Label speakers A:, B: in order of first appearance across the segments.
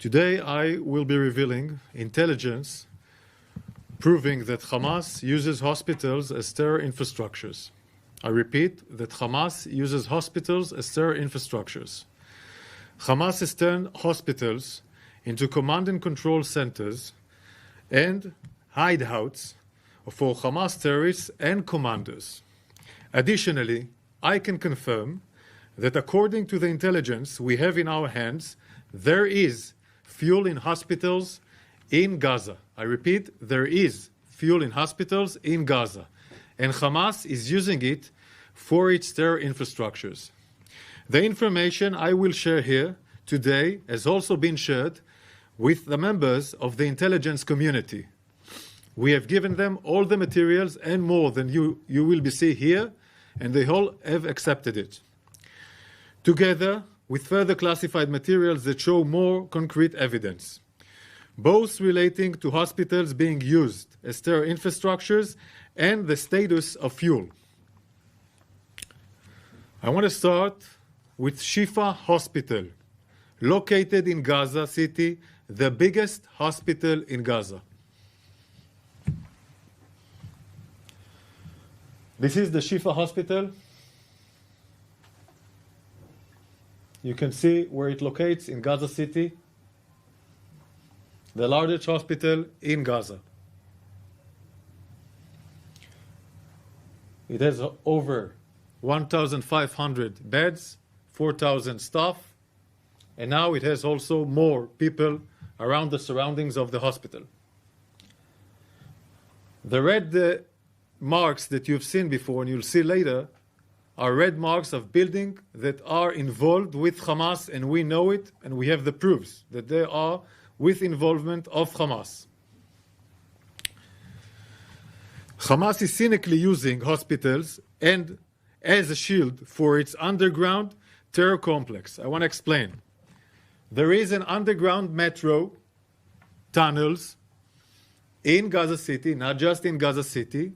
A: Today I will be revealing intelligence proving that Hamas uses hospitals as terror infrastructures. I repeat that Hamas uses hospitals as terror infrastructures. Hamas has turned hospitals into command and control centers and hideouts for Hamas terrorists and commanders. Additionally, I can confirm that according to the intelligence we have in our hands, there is fuel in hospitals in Gaza. I repeat, there is fuel in hospitals in Gaza, and Hamas is using it for its terror infrastructures. The information I will share here today has also been shared with the members of the intelligence community. We have given them all the materials and more than you will be seeing here, and they all have accepted it. Together with further classified materials that show more concrete evidence, both relating to hospitals being used as terror infrastructures and the status of fuel. I want to start with Shifa Hospital, located in Gaza City, the biggest hospital in Gaza. This is the Shifa Hospital. You can see where it locates in Gaza City, the largest hospital in Gaza. It has over 1,500 beds, 4,000 staff, and now it has also more people around the surroundings of the hospital. The red marks that you've seen before and you'll see later are red marks of buildings that are involved with Hamas, and we know it, and we have the proofs that they are with involvement of Hamas. Hamas is cynically using hospitals and as a shield for its underground terror complex. I want to explain. There is an underground metro tunnels in Gaza City, not just in Gaza City.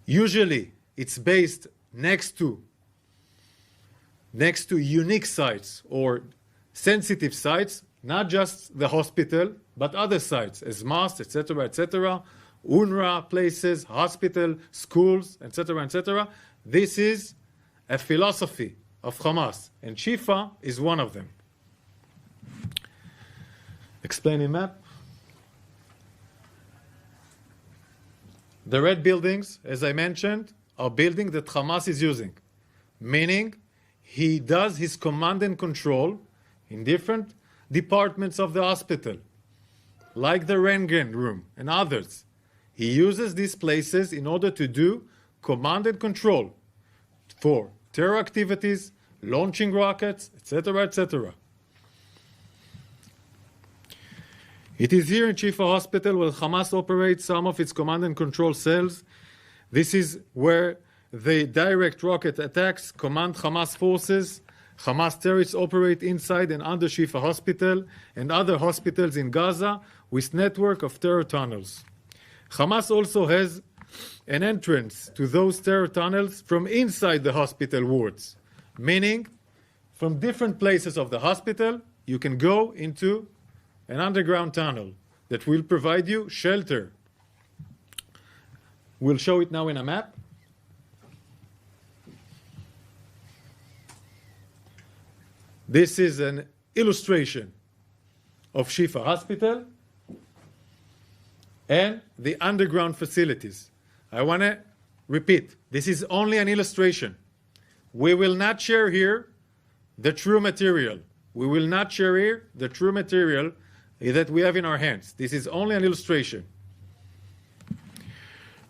A: Usually it's based next to unique sites or sensitive sites, not just the hospital, but other sites as mosques, etc., UNRWA places, hospital, schools, etc. This is a philosophy of Hamas, and Shifa is one of them. Explaining map. The red buildings, as I mentioned, are buildings that Hamas is using, meaning he does his command and control in different departments of the hospital, like the Röntgen room and others. He uses these places in order to do command and control for terror activities, launching rockets, etc. It is here in Shifa Hospital where Hamas operates some of its command and control cells. This is where the direct rocket attacks command Hamas forces. Hamas terrorists operate inside and under Shifa Hospital and other hospitals in Gaza with network of terror tunnels. Hamas also has an entrance to those terror tunnels from inside the hospital wards, meaning from different places of the hospital you can go into an underground tunnel that will provide you shelter. We'll show it now in a map. This is an illustration of Shifa Hospital and the underground facilities. I want to repeat, this is only an illustration. We will not share here the true material. We will not share here the true material that we have in our hands. This is only an illustration.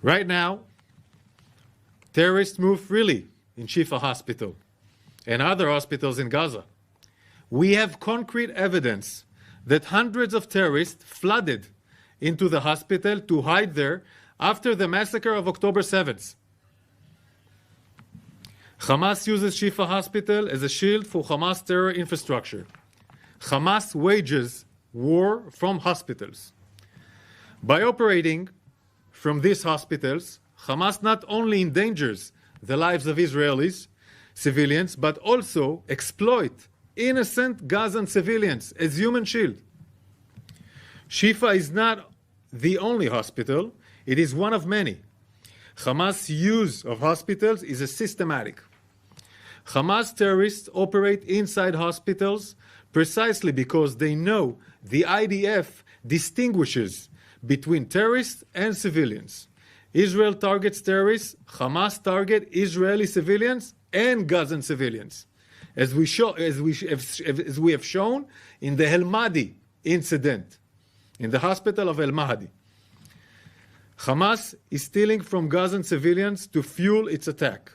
A: Right now, terrorists move freely in Shifa Hospital and other hospitals in Gaza. We have concrete evidence that hundreds of terrorists flooded into the hospital to hide there after the massacre of October 7th. Hamas uses Shifa Hospital as a shield for Hamas terror infrastructure. Hamas wages war from hospitals. By operating from these hospitals, Hamas not only endangers the lives of Israelis, civilians, but also exploit innocent Gazan civilians as human shield. Shifa is not the only hospital, it is one of many. Hamas' use of hospitals is a systematic. Hamas terrorists operate inside hospitals precisely because they know the IDF distinguishes between terrorists and civilians. Israel targets terrorists, Hamas target Israeli civilians and Gazan civilians. As we have shown in the El Mahdi incident, in the hospital of El Mahdi. Hamas is stealing from Gazan civilians to fuel its attack.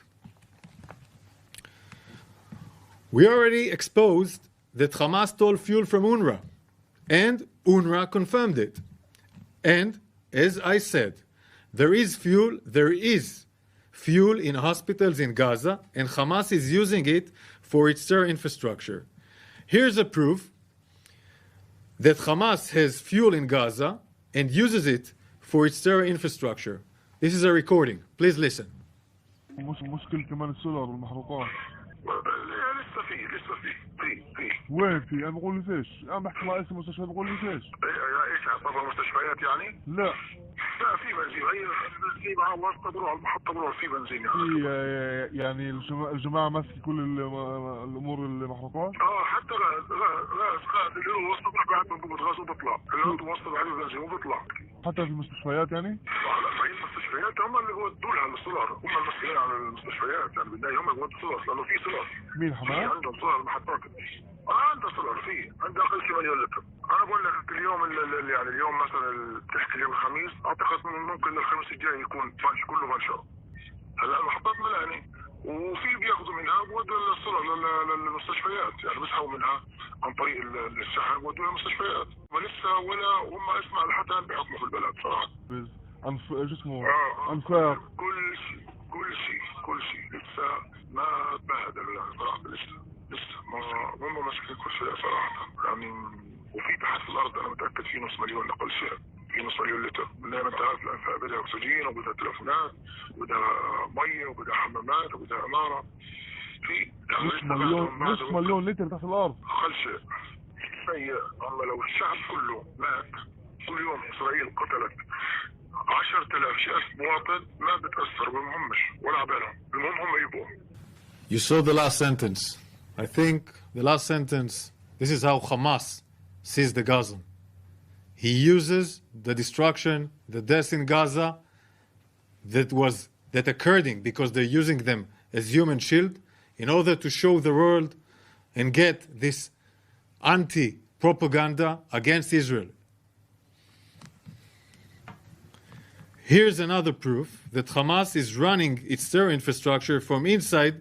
A: We already exposed that Hamas stole fuel from UNRWA, and UNRWA confirmed it. And, as I said, there is fuel in hospitals in Gaza, and Hamas is using it for its terror infrastructure. Here's a proof that Hamas has fuel in Gaza and uses it for its terror infrastructure. This is a recording. Please listen.
B: مشكلة كمان السولار والمحروقات.
C: لسه في
B: وين في؟ انا بقول لي فيش؟ انا بحكي مع اسم المستشفى بقول لي فيش؟
C: ايش طبعا مستشفيات يعني؟
B: لا
C: في بنزين، هي بنزين مع واسطة بروح على المحطة بروح في بنزين
B: في يعني الجماعة ماسكة كل الامور المحروقات؟
C: حتى غاز اللي هو وسط بروح بعد منظومة غاز وبطلع، اللي هو وسط بعد بنزين وبطلع.
B: حتى في المستشفيات يعني؟
C: لا في المستشفيات هم اللي بيودوا لها السولار، هم المسؤولين عن المستشفيات يعني بالنهاية هم اللي بيودوا السولار لأنه في سولار.
B: مين حماس؟
C: عندهم سولار المحطات. عنده سولار فيه، عنده أقل شيء مليون لتر. أنا بقول لك اليوم يعني اليوم مثلا بتحكي اليوم الخميس، أعتقد ممكن الخميس الجاي يكون كله منشأ. هلا المحطات ملانة وفي بياخذوا منها بودوا السولار للمستشفيات، يعني بيسحبوا منها عن طريق الشحن بودوا للمستشفيات، ولسه ولا هم اسمع لحتى الآن بيحكموا في البلد صراحة.
B: شو اسمه؟ أنفاق.
C: كل شيء لسه ما تبهدلوا يعني صراحة لسه ما ماسكين كل شيء صراحة يعني. وفي تحت الأرض أنا متأكد في نص مليون أقل شيء، في نص مليون لتر. دائما أنت عارف الأنفاق بدها أكسجين وبدها تلفونات وبدها مية وبدها حمامات وبدها عمارة. في
B: نص مليون لتر تحت الأرض.
C: أقل شيء سيء. أما لو الشعب كله مات كل يوم إسرائيل قتلت 10,000 شخص مواطن ما بتأثر بمهمش ولا عبالهم، المهم هم يبقوا.
A: You saw the last sentence. I think the last sentence, this is how Hamas sees the Gazan. He uses the destruction, the deaths in Gaza that occurred because they're using them as human shield in order to show the world and get this anti-propaganda against Israel. Here's another proof that Hamas is running its terror infrastructure from inside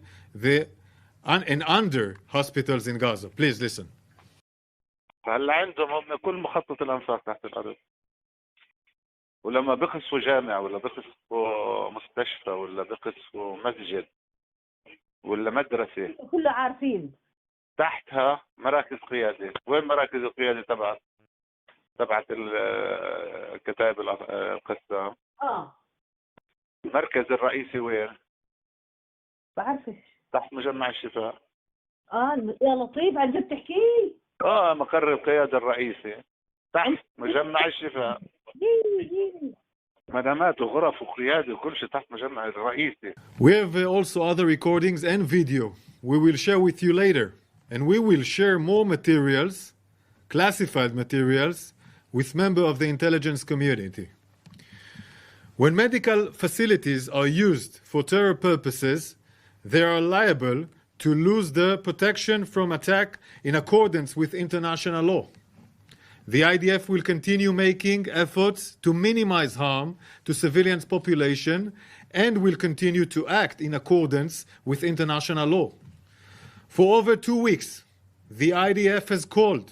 A: and under hospitals in Gaza. Please listen.
D: هلا عندهم كل مخطط الأنفاق تحت الأرض، ولما بقصفوا جامع ولا بقصفوا مستشفى ولا بقصفوا مسجد ولا مدرسة
E: كله عارفين
D: تحتها مراكز قيادة. وين مراكز القيادة تبعت الكتائب القسام؟ المركز الرئيسي وين؟
E: بعرفش.
D: تحت مجمع الشفاء.
E: يا لطيف عن جد تحكي؟
D: مقر القيادة الرئيسي تحت مجمع الشفاء. مدامات وغرف وقيادة وكل شيء تحت مجمع الرئيسي.
A: We have also other recordings and video we will share with you later, and we will share more materials, classified materials, with members of the intelligence community. When medical facilities are used for terror purposes, they are liable to lose the protection from attack in accordance with international law. The IDF will continue making efforts to minimize harm to civilian population and will continue to act in accordance with international law. For over 2 weeks, the IDF has called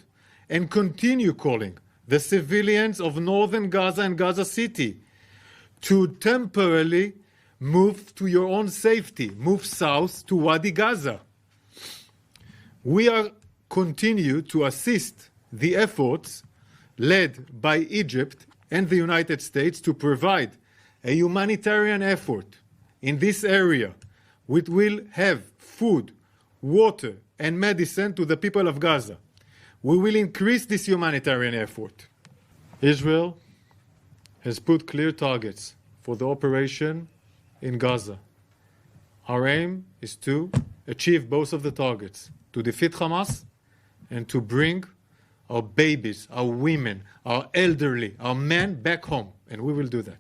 A: and continue calling the civilians of northern Gaza and Gaza City to temporarily move to your own safety, move south to Wadi Gaza. We are continue to assist the efforts led by Egypt and the United States to provide a humanitarian effort in this area which will have food, water, and medicine to the people of Gaza. We will increase this humanitarian effort. Israel has put clear targets for the operation in Gaza. Our aim is to achieve both of the targets, to defeat Hamas and to bring our babies, our women, our elderly, our men back home. And we will do that.